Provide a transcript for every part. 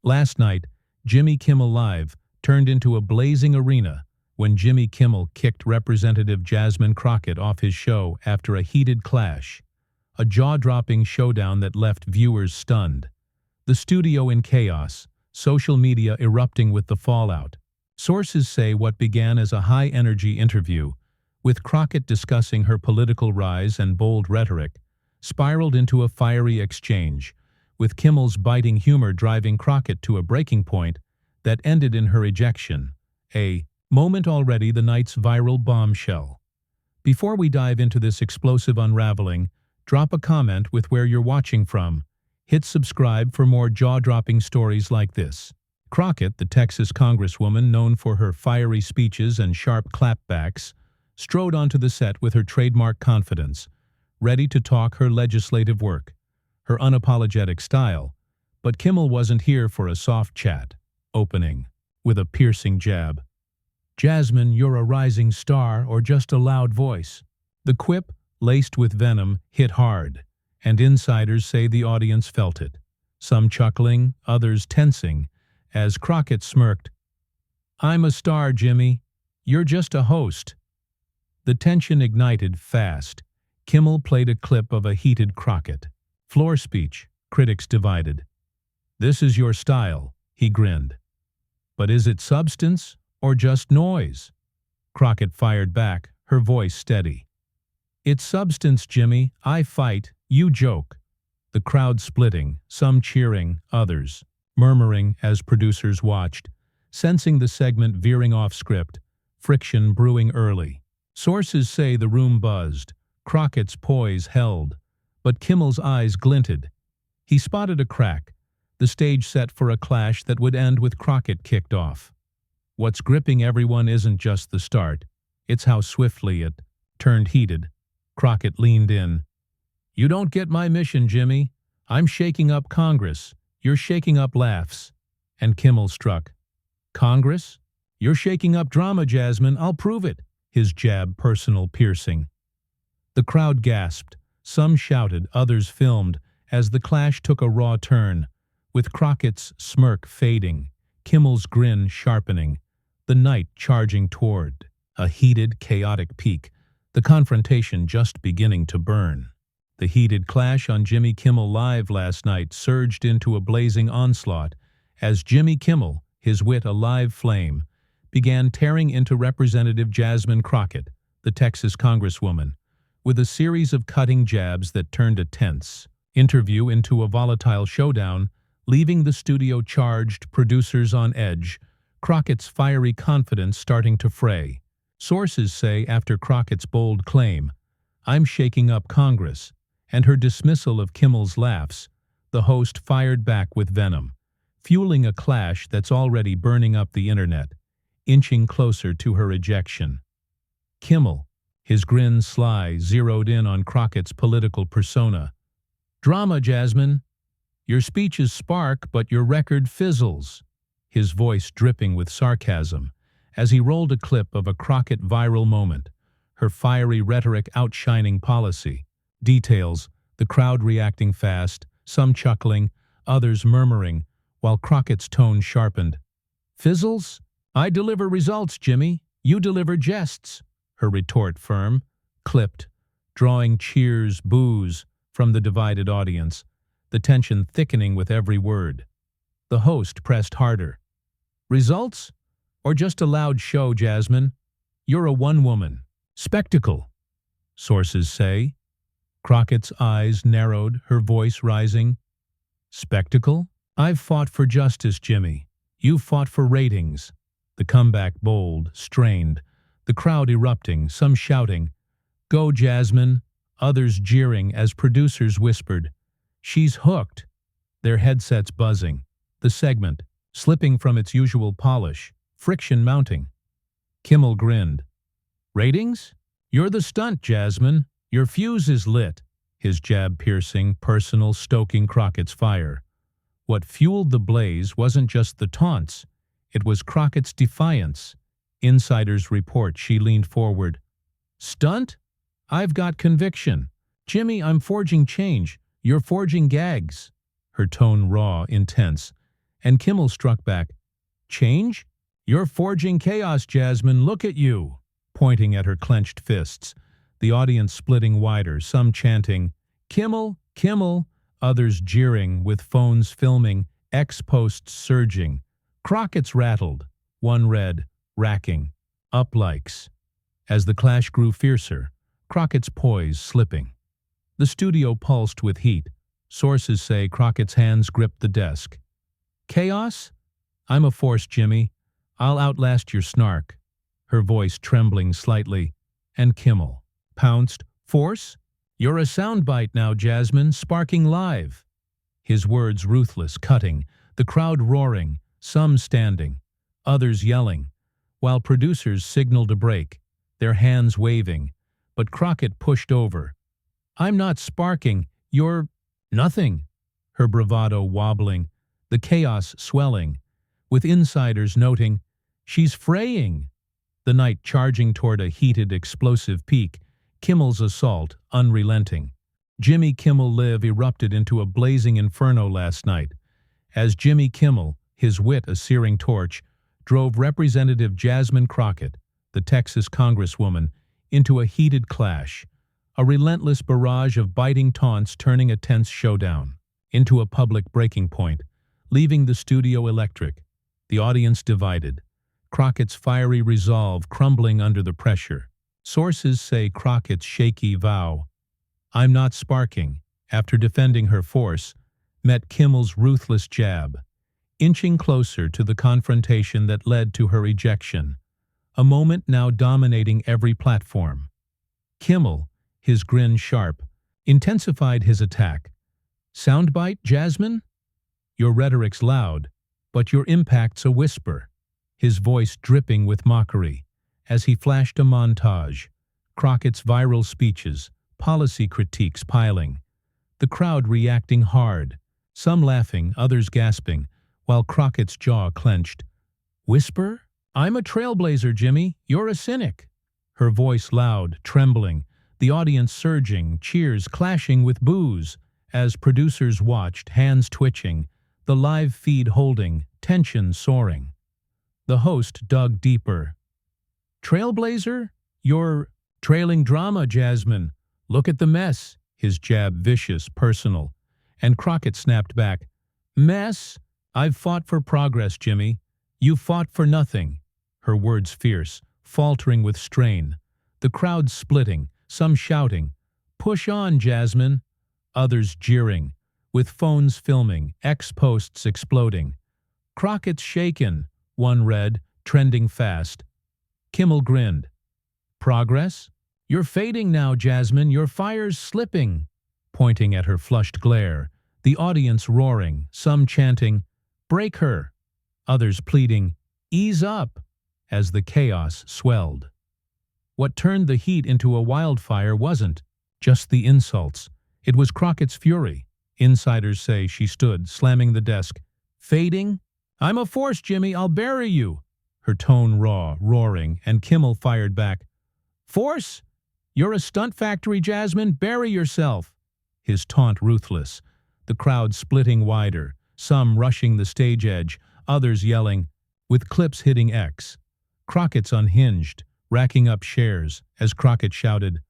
Last night, Jimmy Kimmel Live turned into a blazing arena when Jimmy Kimmel kicked Representative Jasmine Crockett off his show after a heated clash. A jaw-dropping showdown that left viewers stunned. The studio in chaos, social media erupting with the fallout. Sources say what began as a high-energy interview, with Crockett discussing her political rise and bold rhetoric, spiraled into a fiery exchange, with Kimmel's biting humor driving Crockett to a breaking point that ended in her ejection, a moment already the night's viral bombshell. Before we dive into this explosive unraveling, drop a comment with where you're watching from. Hit subscribe for more jaw-dropping stories like this. Crockett, the Texas congresswoman known for her fiery speeches and sharp clapbacks, strode onto the set with her trademark confidence, ready to talk her legislative work, her unapologetic style. But Kimmel wasn't here for a soft chat, opening with a piercing jab. "Jasmine, you're a rising star or just a loud voice." The quip, laced with venom, hit hard, and insiders say the audience felt it, some chuckling, others tensing, as Crockett smirked. "I'm a star, Jimmy. You're just a host." The tension ignited fast. Kimmel played a clip of a heated Crockett. Floor speech, critics divided. "This is your style," he grinned. "But is it substance or just noise?" Crockett fired back, her voice steady. "It's substance, Jimmy. I fight, you joke." The crowd splitting, some cheering, others murmuring as producers watched, sensing the segment veering off script, friction brewing early. Sources say the room buzzed, Crockett's poise held, but Kimmel's eyes glinted. He spotted a crack, the stage set for a clash that would end with Crockett kicked off. What's gripping everyone isn't just the start, it's how swiftly it turned heated. Crockett leaned in. "You don't get my mission, Jimmy. I'm shaking up Congress. You're shaking up laughs." And Kimmel struck. "Congress? You're shaking up drama, Jasmine. I'll prove it." His jab personal piercing. The crowd gasped. Some shouted, others filmed, as the clash took a raw turn, with Crockett's smirk fading, Kimmel's grin sharpening, the night charging toward a heated, chaotic peak, the confrontation just beginning to burn. The heated clash on Jimmy Kimmel Live last night surged into a blazing onslaught as Jimmy Kimmel, his wit a live flame, began tearing into Representative Jasmine Crockett, the Texas congresswoman, with a series of cutting jabs that turned a tense interview into a volatile showdown, leaving the studio charged, producers on edge, Crockett's fiery confidence starting to fray. Sources say after Crockett's bold claim, "I'm shaking up Congress," and her dismissal of Kimmel's laughs, the host fired back with venom, fueling a clash that's already burning up the internet, inching closer to her ejection. Kimmel, his grin sly, zeroed in on Crockett's political persona. "Drama, Jasmine. Your speeches spark, but your record fizzles." His voice dripping with sarcasm as he rolled a clip of a Crockett viral moment, her fiery rhetoric outshining policy. Details, the crowd reacting fast, some chuckling, others murmuring, while Crockett's tone sharpened. "Fizzles? I deliver results, Jimmy. You deliver jests." Her retort firm, clipped, drawing cheers, boos from the divided audience, the tension thickening with every word. The host pressed harder. "Results? Or just a loud show, Jasmine? You're a one-woman spectacle," sources say. Crockett's eyes narrowed, her voice rising. "Spectacle? I've fought for justice, Jimmy. You've fought for ratings." The comeback bold, strained, the crowd erupting, some shouting, "Go, Jasmine," others jeering as producers whispered, "She's hooked," their headsets buzzing, the segment slipping from its usual polish, friction mounting. Kimmel grinned. "Ratings? You're the stunt, Jasmine. Your fuse is lit." His jab piercing, personal, stoking Crockett's fire. What fueled the blaze wasn't just the taunts, it was Crockett's defiance. Insiders report she leaned forward. "Stunt? I've got conviction. Jimmy, I'm forging change. You're forging gags." Her tone raw, intense, And Kimmel struck back, "Change? You're forging chaos, Jasmine, look at you," pointing at her clenched fists. The audience splitting wider, some chanting, "Kimmel, Kimmel," others jeering, with phones filming, X-posts surging. Crockett's rattled. One read, "Racking. Up likes." As the clash grew fiercer, Crockett's poise slipping. The studio pulsed with heat. Sources say Crockett's hands gripped the desk. "Chaos? I'm a force, Jimmy. I'll outlast your snark." Her voice trembling slightly. And Kimmel pounced, "Force? You're a soundbite now, Jasmine, sparking live." His words ruthless, cutting, the crowd roaring, some standing, others yelling, while producers signaled a break, their hands waving. But Crockett pushed over. "I'm not sparking, you're nothing." Her bravado wobbling, the chaos swelling, with insiders noting, "She's fraying." The night charging toward a heated, explosive peak, Kimmel's assault unrelenting. Jimmy Kimmel Live erupted into a blazing inferno last night, as Jimmy Kimmel, his wit a searing torch, drove Representative Jasmine Crockett, the Texas Congresswoman, into a heated clash, a relentless barrage of biting taunts turning a tense showdown into a public breaking point, leaving the studio electric, the audience divided, Crockett's fiery resolve crumbling under the pressure. Sources say Crockett's shaky vow, "I'm not sparking," after defending her force, met Kimmel's ruthless jab, inching closer to the confrontation that led to her ejection, a moment now dominating every platform. Kimmel, his grin sharp, intensified his attack. "Soundbite, Jasmine? Your rhetoric's loud, but your impact's a whisper." His voice dripping with mockery, as he flashed a montage, Crockett's viral speeches, policy critiques piling, the crowd reacting hard, some laughing, others gasping, while Crockett's jaw clenched. "Whisper? I'm a trailblazer, Jimmy. You're a cynic." Her voice loud, trembling, the audience surging, cheers clashing with boos, as producers watched, hands twitching, the live feed holding, tension soaring. The host dug deeper. "Trailblazer? You're trailing drama, Jasmine. Look at the mess." His jab vicious, personal. And Crockett snapped back. "Mess? I've fought for progress, Jimmy. You fought for nothing." Her words fierce, faltering with strain. The crowd splitting, some shouting, "Push on, Jasmine." Others jeering, with phones filming, X-posts exploding. "Crockett's shaken," one read, trending fast. Kimmel grinned. "Progress? You're fading now, Jasmine, your fire's slipping," pointing at her flushed glare, the audience roaring, some chanting, "Break her," others pleading, "Ease up," as the chaos swelled. What turned the heat into a wildfire wasn't just the insults. It was Crockett's fury. Insiders say she stood, slamming the desk. "Fading? I'm a force, Jimmy, I'll bury you." Her tone raw, roaring, and Kimmel fired back. "Force? You're a stunt factory, Jasmine, bury yourself." His taunt ruthless, the crowd splitting wider, some rushing the stage edge, others yelling, with clips hitting X. Crockett's unhinged, racking up shares, as Crockett shouted,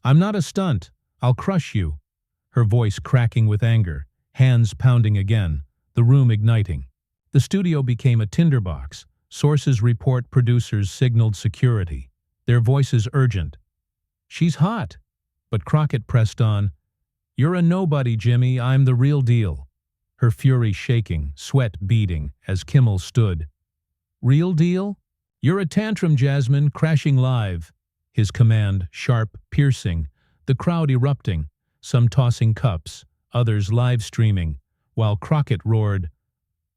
"I'm not a stunt, I'll crush you." Her voice cracking with anger, hands pounding again, the room igniting. The studio became a tinderbox. Sources report producers signaled security, their voices urgent. "She's hot." But Crockett pressed on, "You're a nobody, Jimmy, I'm the real deal." Her fury shaking, sweat beading, as Kimmel stood. "Real deal? You're a tantrum, Jasmine, crashing live." His command, sharp, piercing, the crowd erupting, some tossing cups, others live streaming, while Crockett roared,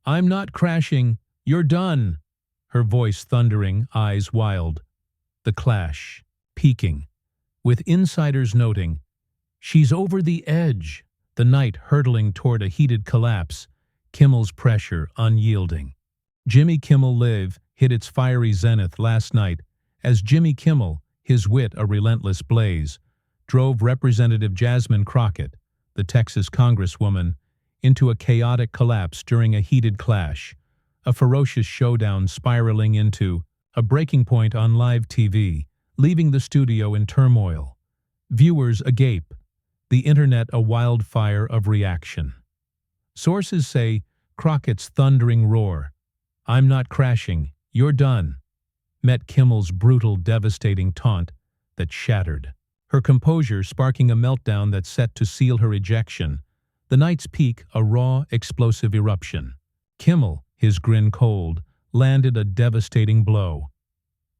"I'm not crashing, you're done." Her voice thundering, eyes wild. The clash, peaking, with insiders noting, "She's over the edge." The night hurtling toward a heated collapse, Kimmel's pressure unyielding. Jimmy Kimmel Live hit its fiery zenith last night as Jimmy Kimmel, his wit a relentless blaze, drove Representative Jasmine Crockett, the Texas Congresswoman, into a chaotic collapse during a heated clash, a ferocious showdown spiraling into a breaking point on live TV, leaving the studio in turmoil. Viewers agape, the internet a wildfire of reaction. Sources say Crockett's thundering roar, "I'm not crashing, you're done," met Kimmel's brutal, devastating taunt that shattered her composure, sparking a meltdown that's set to seal her ejection. The night's peak, a raw, explosive eruption. Kimmel, his grin cold, landed a devastating blow.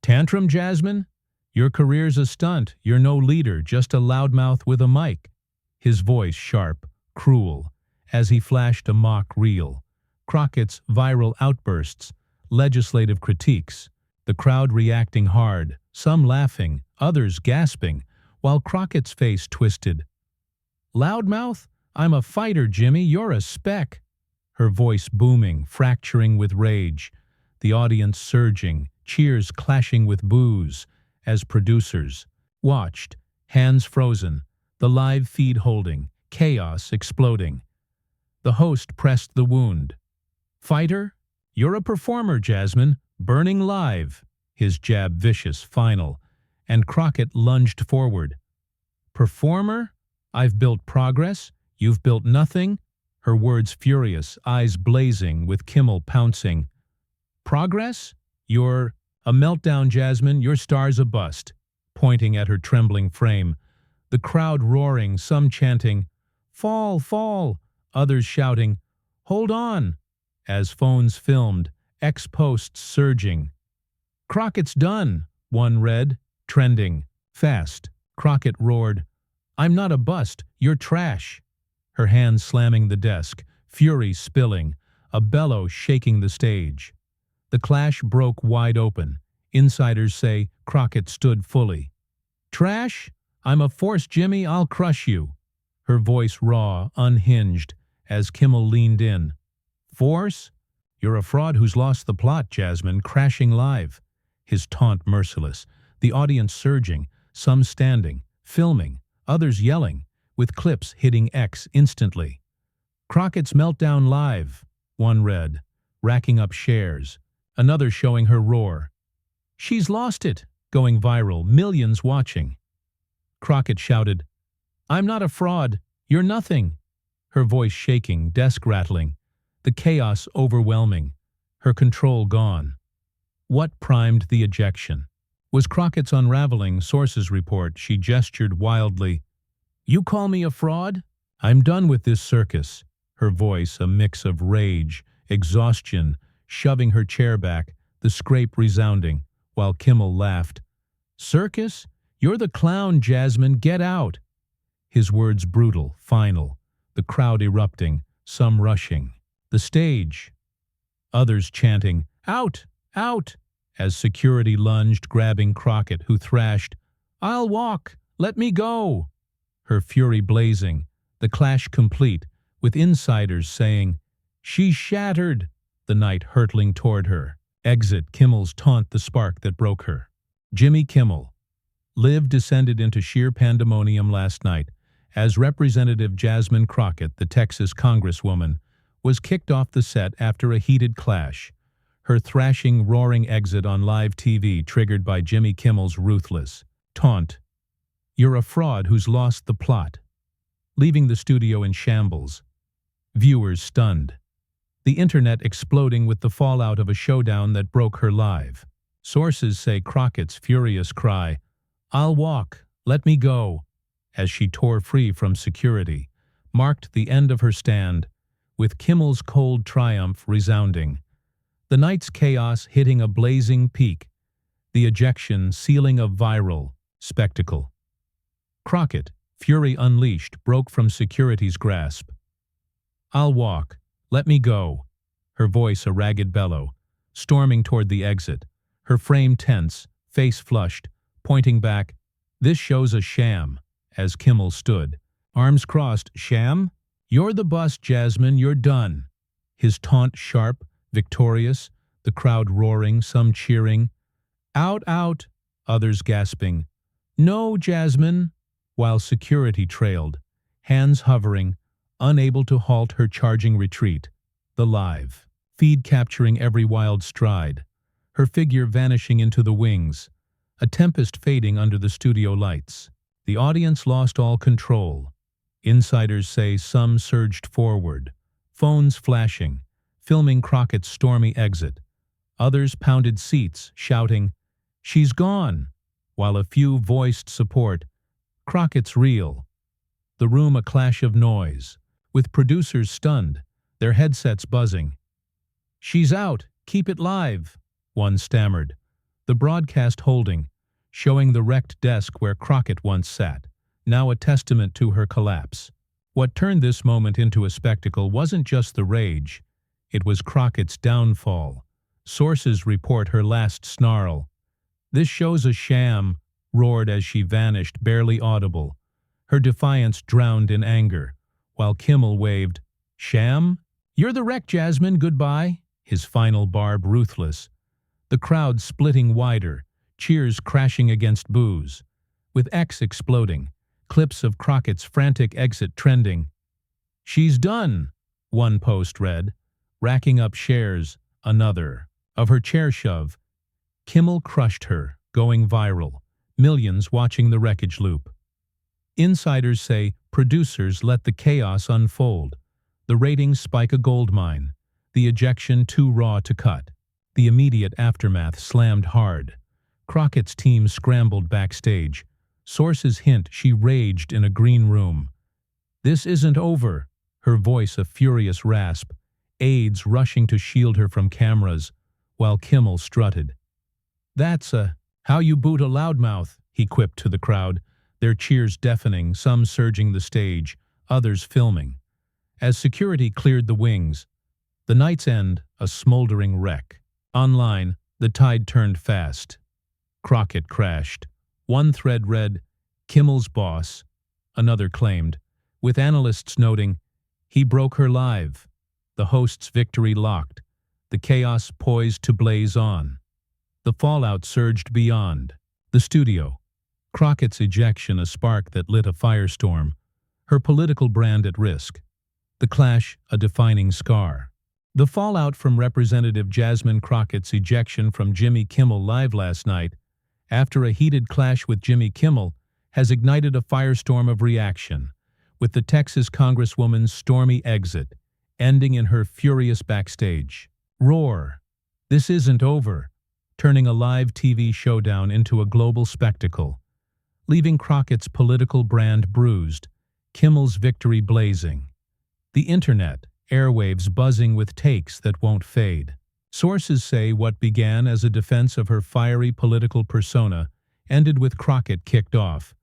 "Tantrum, Jasmine? Your career's a stunt. You're no leader, just a loudmouth with a mic." His voice sharp, cruel, as he flashed a mock reel. Crockett's viral outbursts, legislative critiques, the crowd reacting hard, some laughing, others gasping, while Crockett's face twisted. "Loudmouth? I'm a fighter, Jimmy, you're a speck." Her voice booming, fracturing with rage, the audience surging, cheers clashing with boos, as producers watched, hands frozen, the live feed holding, chaos exploding. The host pressed the wound. "Fighter? You're a performer, Jasmine, burning live." His jab vicious, final, and Crockett lunged forward. "Performer? I've built progress, you've built nothing." Her words furious, eyes blazing, with Kimmel pouncing. "Progress? You're a meltdown, Jasmine, your star's a bust," pointing at her trembling frame. The crowd roaring, some chanting, "Fall, fall," others shouting, "Hold on," as phones filmed, ex-posts surging. "Crockett's done," one read, trending. Fast, Crockett roared, "I'm not a bust, you're trash." Her hands slamming the desk, fury spilling, a bellow shaking the stage. The clash broke wide open. Insiders say Crockett stood fully. "Trash? I'm a force, Jimmy, I'll crush you." Her voice raw, unhinged, as Kimmel leaned in. "Force? You're a fraud who's lost the plot, Jasmine, crashing live." His taunt merciless, the audience surging, some standing, filming, others yelling, with clips hitting X instantly. "Crockett's meltdown live," one read, racking up shares, another showing her roar. "She's lost it," going viral, millions watching. Crockett shouted, "I'm not a fraud, you're nothing." Her voice shaking, desk rattling, the chaos overwhelming, her control gone. What primed the ejection? Was Crockett's unraveling? Sources report she gestured wildly. "You call me a fraud? I'm done with this circus." Her voice a mix of rage, exhaustion, shoving her chair back, the scrape resounding, while Kimmel laughed. "Circus? You're the clown, Jasmine, get out." His words brutal, final, the crowd erupting, some rushing the stage, others chanting, "Out! Out!" as security lunged, grabbing Crockett, who thrashed, "I'll walk! Let me go!" Her fury blazing, the clash complete, with insiders saying, "She's shattered," the night hurtling toward her. Exit Kimmel's taunt, the spark that broke her. Jimmy Kimmel. Live descended into sheer pandemonium last night as Representative Jasmine Crockett, the Texas Congresswoman, was kicked off the set after a heated clash. Her thrashing, roaring exit on live TV triggered by Jimmy Kimmel's ruthless taunt. "You're a fraud who's lost the plot," leaving the studio in shambles. Viewers stunned. The internet exploding with the fallout of a showdown that broke her live. Sources say Crockett's furious cry, "I'll walk, let me go," as she tore free from security, marked the end of her stand, with Kimmel's cold triumph resounding. The night's chaos hitting a blazing peak, the ejection sealing a viral spectacle. Crockett, fury unleashed, broke from security's grasp. "I'll walk, let me go," her voice a ragged bellow, storming toward the exit, her frame tense, face flushed, pointing back. "This show's a sham," as Kimmel stood, arms crossed. "Sham? You're the bust, Jasmine, you're done." His taunt sharp, victorious, the crowd roaring, some cheering. "Out, out," others gasping. "No, Jasmine," while security trailed, hands hovering, unable to halt her charging retreat. The live feed capturing every wild stride, her figure vanishing into the wings, a tempest fading under the studio lights. The audience lost all control. Insiders say some surged forward, phones flashing, filming Crockett's stormy exit. Others pounded seats, shouting, "She's gone!" while a few voiced support, "Crockett's real." The room a clash of noise, with producers stunned, their headsets buzzing. "She's out! Keep it live!" one stammered, the broadcast holding, showing the wrecked desk where Crockett once sat, now a testament to her collapse. What turned this moment into a spectacle wasn't just the rage, it was Crockett's downfall. Sources report her last snarl. "This show's a sham," roared as she vanished, barely audible, her defiance drowned in anger, while Kimmel waved, "Sham? You're the wreck, Jasmine, goodbye," his final barb ruthless. The crowd splitting wider, cheers crashing against boos. With X exploding, clips of Crockett's frantic exit trending. "She's done," one post read, racking up shares, another. Of her chair shove, Kimmel crushed her, going viral, millions watching the wreckage loop. Insiders say producers let the chaos unfold. The ratings spike a goldmine, the ejection too raw to cut. The immediate aftermath slammed hard. Crockett's team scrambled backstage. Sources hint she raged in a green room. "This isn't over," her voice a furious rasp, aides rushing to shield her from cameras, while Kimmel strutted. "That's how you boot a loudmouth," he quipped to the crowd, their cheers deafening, some surging the stage, others filming. As security cleared the wings, the night's end a smoldering wreck. Online, the tide turned fast. Crockett crashed. One thread read, "Kimmel's boss." Another claimed, with analysts noting, "He broke her live." The host's victory locked, the chaos poised to blaze on. The fallout surged beyond. The studio. Crockett's ejection a spark that lit a firestorm, her political brand at risk. The clash a defining scar. The fallout from Representative Jasmine Crockett's ejection from Jimmy Kimmel Live last night, after a heated clash with Jimmy Kimmel, has ignited a firestorm of reaction, with the Texas Congresswoman's stormy exit, ending in her furious backstage roar. "This isn't over," turning a live TV showdown into a global spectacle, leaving Crockett's political brand bruised, Kimmel's victory blazing. The internet, airwaves buzzing with takes that won't fade. Sources say what began as a defense of her fiery political persona ended with Crockett kicked off.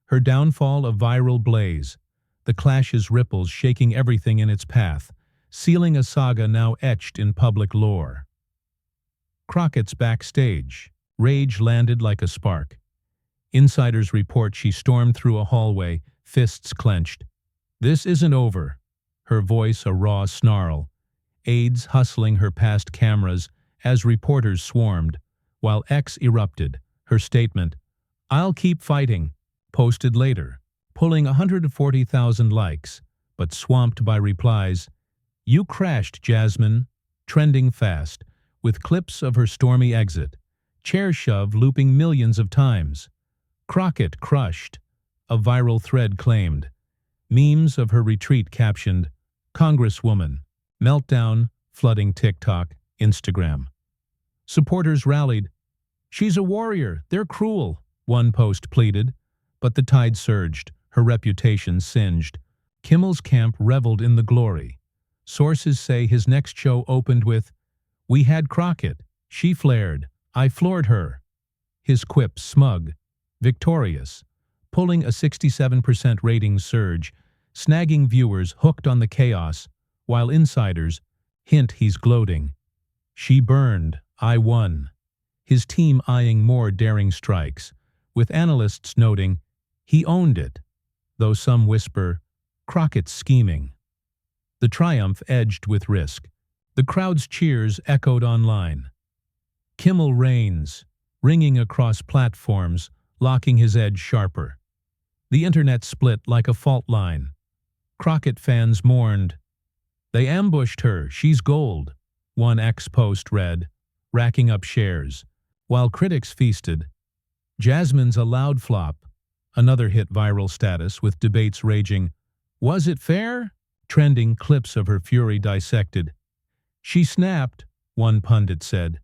Her downfall a viral blaze, the clash's ripples shaking everything in its path, sealing a saga now etched in public lore. Crockett's backstage. Rage landed like a spark. Insiders report she stormed through a hallway, fists clenched. "This isn't over." Her voice a raw snarl. Aides hustling her past cameras as reporters swarmed, while X erupted, her statement, "I'll keep fighting," posted later, pulling 140,000 likes, but swamped by replies, "You crashed, Jasmine," trending fast, with clips of her stormy exit, chair shove looping millions of times. Crockett crushed, a viral thread claimed. Memes of her retreat captioned, "Congresswoman," meltdown, flooding TikTok, Instagram. Supporters rallied, "She's a warrior, they're cruel," one post pleaded, but the tide surged, her reputation singed. Kimmel's camp reveled in the glory. Sources say his next show opened with, "We had Crockett, she flared, I floored her." His quip smug, victorious, pulling a 67% ratings surge, snagging viewers hooked on the chaos, while insiders hint he's gloating. "She burned, I won." His team eyeing more daring strikes, with analysts noting, "He owned it," though some whisper, "Crockett's scheming." The triumph edged with risk. The crowd's cheers echoed online. Kimmel reigns, ringing across platforms, locking his edge sharper. The internet split like a fault line. Crockett fans mourned. "They ambushed her, she's gold," one ex-post read, racking up shares. While critics feasted, "Jasmine's a loud flop," another hit viral status with debates raging. "Was it fair?" Trending clips of her fury dissected. "She snapped," one pundit said.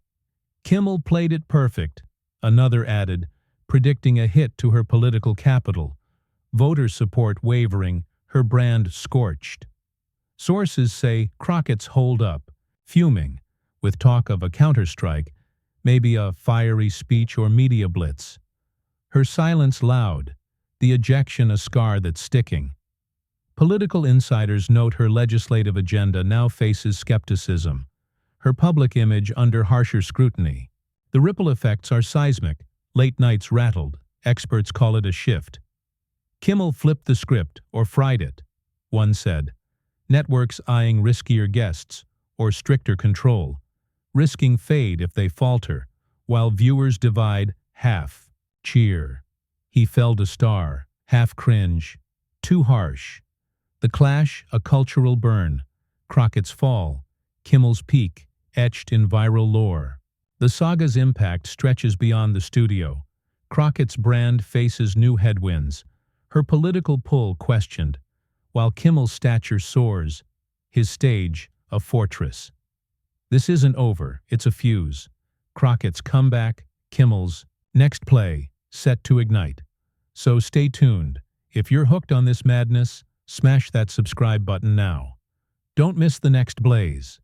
"Kimmel played it perfect," another added, predicting a hit to her political capital. Voter support wavering, her brand scorched. Sources say Crockett's holed up, fuming, with talk of a counterstrike, maybe a fiery speech or media blitz. Her silence loud, the ejection a scar that's sticking. Political insiders note her legislative agenda now faces skepticism, her public image under harsher scrutiny. The ripple effects are seismic, late nights rattled, experts call it a shift. Kimmel flipped the script or fried it, one said. Networks eyeing riskier guests or stricter control, risking fade if they falter, while viewers divide half cheer. He fell to star, half cringe, too harsh. The clash, a cultural burn. Crockett's fall, Kimmel's peak, etched in viral lore. The saga's impact stretches beyond the studio. Crockett's brand faces new headwinds, her political pull questioned, while Kimmel's stature soars, his stage a fortress. This isn't over, it's a fuse. Crockett's comeback, Kimmel's next play, set to ignite. So stay tuned. If you're hooked on this madness, smash that subscribe button now. Don't miss the next blaze.